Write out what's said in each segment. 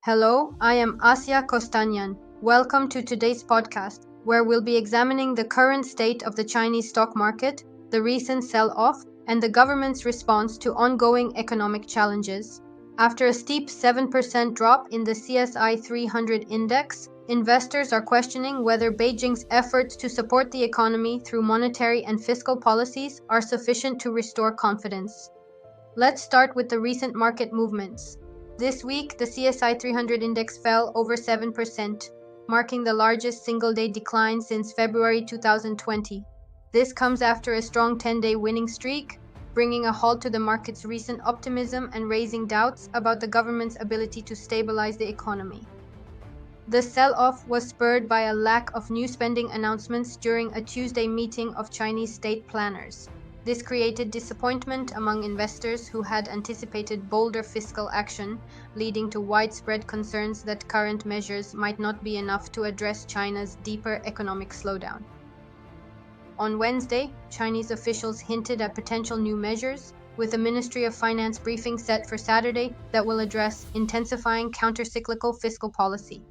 Hello, I am asyakostanyan. Welcome to today's podcast, where we'll be examining the current state of the Chinese stock market, the recent sell-off, and the government's response to ongoing economic challenges. After a steep 7% drop in the CSI 300 index, investors are questioning whether Beijing's efforts to support the economy through monetary and fiscal policies are sufficient to restore confidence. Let's start with the recent market movements. This week, the CSI 300 index fell over 7%, marking the largest single-day decline since February 2020. This comes after a strong 10-day winning streak, bringing a halt to the market's recent optimism and raising doubts about the government's ability to stabilize the economy. The sell-off was spurred by a lack of new spending announcements during a Tuesday meeting of Chinese state planners. This created disappointment among investors who had anticipated bolder fiscal action, leading to widespread concerns that current measures might not be enough to address China's deeper economic slowdown. On Wednesday, Chinese officials hinted at potential new measures, with a Ministry of Finance briefing set for Saturday that will address intensifying countercyclical fiscal policy.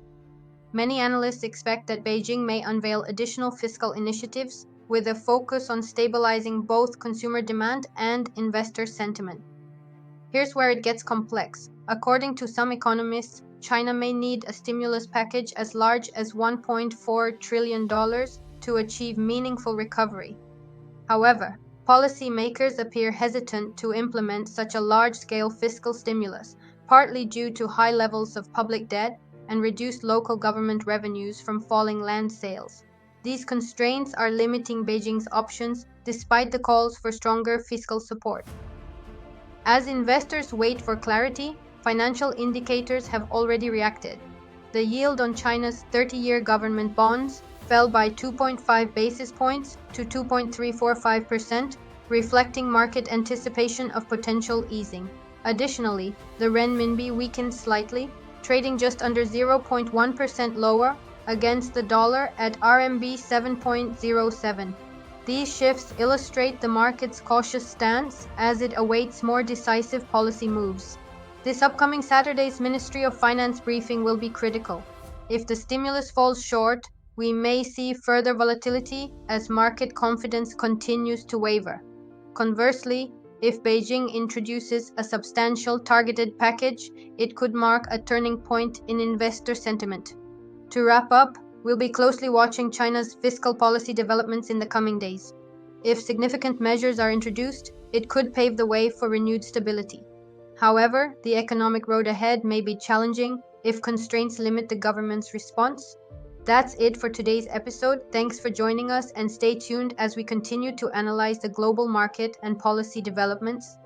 Many analysts expect that Beijing may unveil additional fiscal initiatives with a focus on stabilizing both consumer demand and investor sentiment. Here's where it gets complex. According to some economists, China may need a stimulus package as large as $1.4 trillion to achieve meaningful recovery. However, policymakers appear hesitant to implement such a large-scale fiscal stimulus, partly due to high levels of public debt and reduced local government revenues from falling land sales. These constraints are limiting Beijing's options despite the calls for stronger fiscal support. As investors wait for clarity, financial indicators have already reacted. The yield on China's 30-year government bonds fell by 2.5 basis points to 2.345%, reflecting market anticipation of potential easing. Additionally, the renminbi weakened slightly, trading just under 0.1% lower against the dollar at RMB 7.07. These shifts illustrate the market's cautious stance as it awaits more decisive policy moves. This upcoming Saturday's Ministry of Finance briefing will be critical. If the stimulus falls short, we may see further volatility as market confidence continues to waver. Conversely, if Beijing introduces a substantial targeted package, it could mark a turning point in investor sentiment. To wrap up, we'll be closely watching China's fiscal policy developments in the coming days. If significant measures are introduced, it could pave the way for renewed stability. However, the economic road ahead may be challenging if constraints limit the government's response. That's it for today's episode. Thanks for joining us and stay tuned as we continue to analyze the global market and policy developments.